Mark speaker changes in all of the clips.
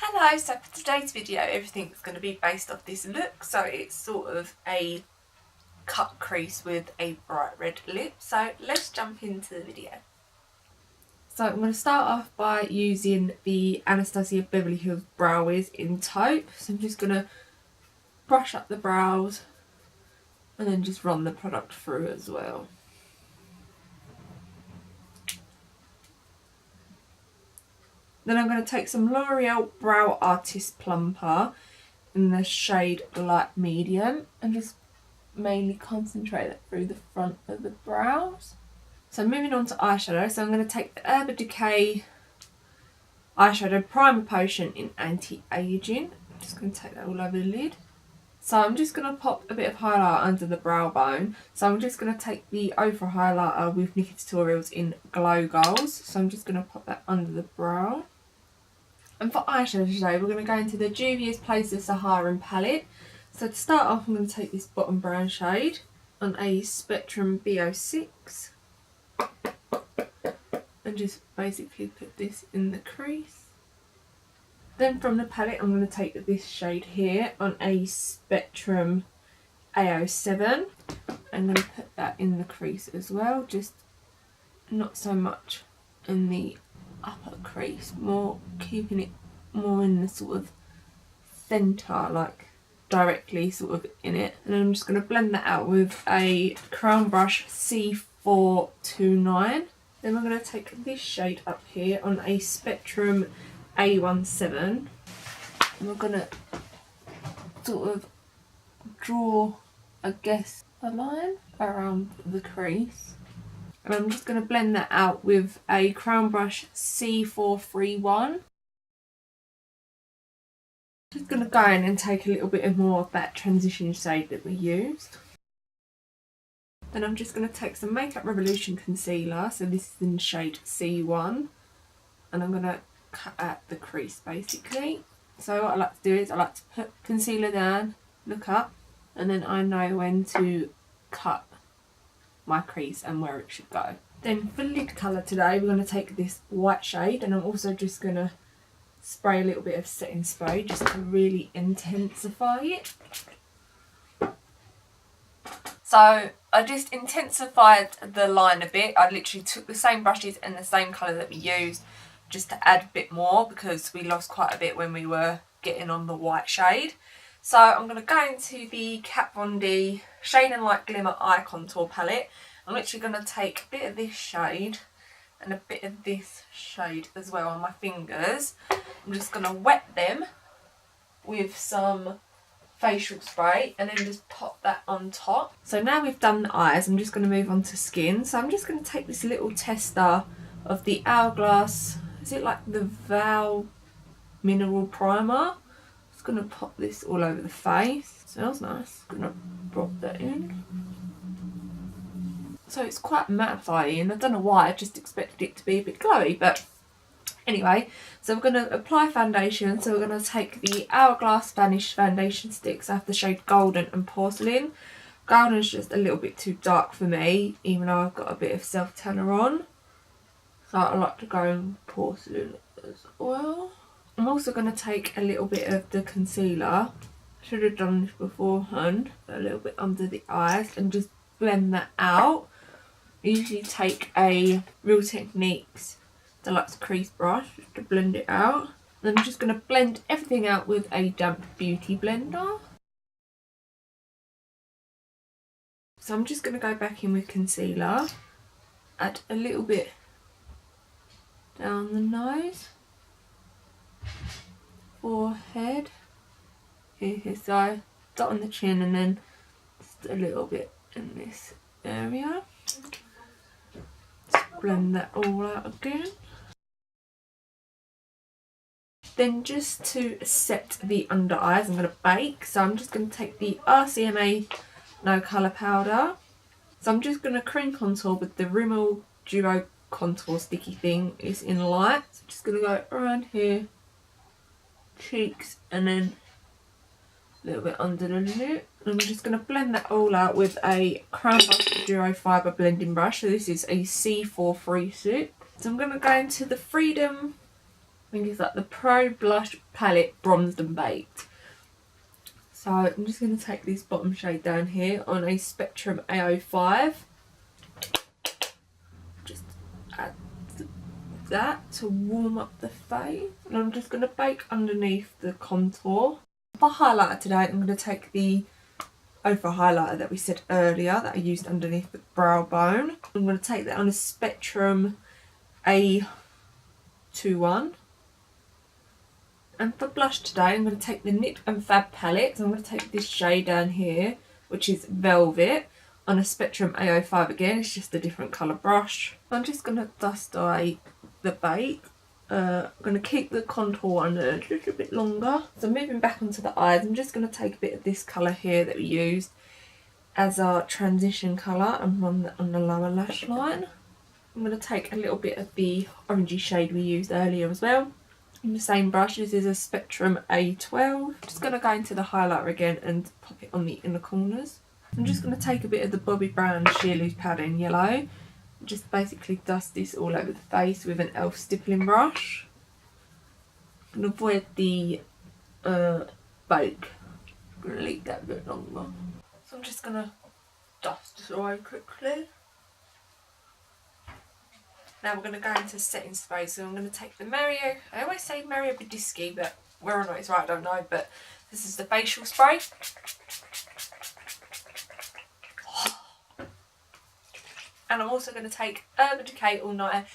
Speaker 1: Hello, so for today's video everything's going to be based off this look. So it's sort of a cut crease with a bright red lip. So let's jump into the video. So I'm going to start off by using the Anastasia Beverly Hills Brow Wiz in taupe. So I'm just going to brush up the brows and then just run the product through as well. Then I'm going to take some Loreal Brow Artist Plumper in the shade Light Medium and just mainly concentrate it through the front of the brows. So moving on to eyeshadow, so I'm going to take the Urban Decay eyeshadow primer potion in anti-aging. I'm just going to take that all over the lid. So I'm just going to pop a bit of highlight under the brow bone. So I'm just going to take the Ofra highlighter with Nikkie Tutroials in Glow Goals. So I'm just going to pop that under the brow. And for eyeshadow today, we're going to go into the Juvia's Place of Saharan palette. So to start off, I'm going to take this bottom brown shade on a Spectrum B06. And just basically put this in the crease. Then from the palette, I'm going to take this shade here on a Spectrum A07. I'm going to put that in the crease as well, just not so much in the upper crease, more keeping it more in the sort of centre, like directly sort of in it. And I'm just going to blend that out with a Crown Brush C429. Then we're going to take this shade up here on a Spectrum A17 and we're going to sort of draw, I guess, a line around the crease. And I'm just going to blend that out with a Crown Brush C431. Just going to go in and take a little bit more of that transition shade that we used. Then I'm just going to take some Makeup Revolution concealer, so this is in the shade C1, and I'm going to cut at the crease basically. So what I like to do is I like to put concealer down, look up, and then I know when to cut my crease and where it should go. Then for lid colour today, we're going to take this white shade, and I'm also just going to spray a little bit of setting spray just to really intensify it. So I just intensified the line a bit. I literally took the same brushes and the same colour that we used just to add a bit more because we lost quite a bit when we were getting on the white shade. So I'm going to go into the Kat Von D Shade and Light Glimmer Eye Contour palette. I'm literally going to take a bit of this shade and a bit of this shade as well on my fingers. I'm just going to wet them with some facial spray and then just pop that on top. So now we've done the eyes, I'm just going to move on to skin. So I'm just going to take this little tester of the Hourglass, is it like the Val Mineral Primer? Just going to pop this all over the face. Smells nice. Going to drop that in. So it's quite mattifying. I don't know why, I just expected it to be a bit glowy, but anyway, so we're going to apply foundation. So we're going to take the Hourglass Vanish foundation sticks. I have the shade Golden and Porcelain. Golden is just a little bit too dark for me, even though I've got a bit of self-tanner on. So I like to go in Porcelain as well. I'm also going to take a little bit of the concealer. Should have done this beforehand. A little bit under the eyes and just blend that out. I usually take a Real Techniques Deluxe Crease brush just to blend it out. Then I'm just going to blend everything out with a damp beauty blender. So I'm just going to go back in with concealer, add a little bit down the nose, forehead, here, so dot on the chin and then just a little bit in this area. Just blend that all out again. Then just to set the under eyes, I'm going to bake. So I'm just going to take the RCMA No Colour Powder. So I'm just going to cream contour with the Rimmel Duo Contour Sticky thing. It's in light. So I'm just going to go around here, cheeks, and then a little bit under the lip. And I'm just going to blend that all out with a Crown Brush Duo Fibre blending brush. So this is a C436. So I'm going to go into the Freedom I think it's like the Pro Blush Palette Bronzed and Baked. So I'm just going to take this bottom shade down here on a Spectrum A05. Just add that to warm up the face. And I'm just going to bake underneath the contour. For highlighter today, I'm going to take the Ofra highlighter that we said earlier that I used underneath the brow bone. I'm going to take that on a Spectrum A21. And for blush today, I'm going to take the Knit and Fab palette. So I'm going to take this shade down here, which is Velvet, on a Spectrum A05 again. It's just a different colour brush. I'm just going to dust away the bake. I'm going to keep the contour on a little bit longer. So moving back onto the eyes, I'm just going to take a bit of this colour here that we used as our transition colour and run that on the lower lash line. I'm going to take a little bit of the orangey shade we used earlier as well. In the same brush, this is a Spectrum A12. Just going to go into the highlighter again and pop it on the inner corners. I'm just going to take a bit of the Bobbi Brown Sheer Loose Powder in yellow. Just basically dust this all over the face with an e.l.f. stippling brush. I'm going to avoid the bake. I'm going to leave that a bit longer. So I'm just going to dust this away quickly. Now we're going to go into setting spray, so I'm going to take the Mario, I always say Mario Badescu, but whether or not it's right I don't know, but this is the facial spray. And I'm also going to take Urban Decay All Night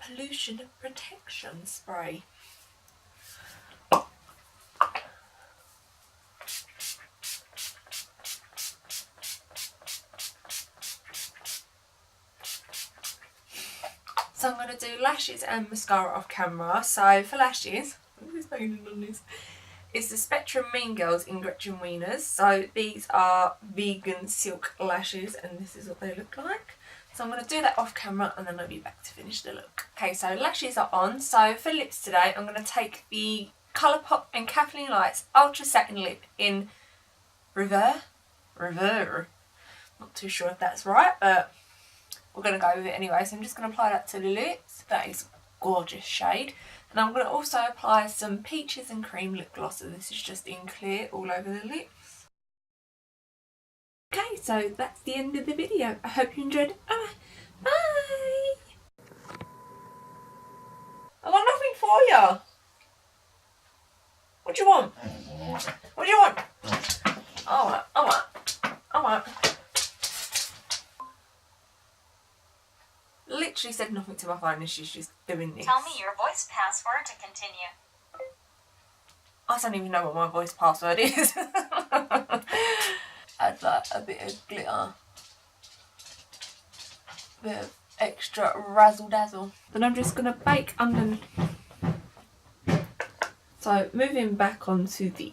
Speaker 1: Pollution Protection Spray. So I'm going to do lashes and mascara off camera. So for lashes, it's the Spectrum Mean Girls in Gretchen Wieners. So these are vegan silk lashes and this is what they look like. So I'm going to do that off camera and then I'll be back to finish the look. Okay, so lashes are on. So for lips today, I'm going to take the Colourpop and Kathleen Lights Ultra Satin Lip in River. Not too sure if that's right, but we're going to go with it anyway. So I'm just going to apply that to the lips. That is a gorgeous shade. And I'm going to also apply some Peaches and Cream lip gloss. So this is just in clear all over the lips. Okay, so that's the end of the video. I hope you enjoyed it. Bye! I got nothing for you. What do you want? What do you want? I want. Literally said nothing to my phone and she's just doing this.
Speaker 2: Tell me your voice password to continue.
Speaker 1: I don't even know what my voice password is. Add like a bit of glitter. A bit of extra razzle dazzle. Then I'm just going to bake underneath. So moving back onto the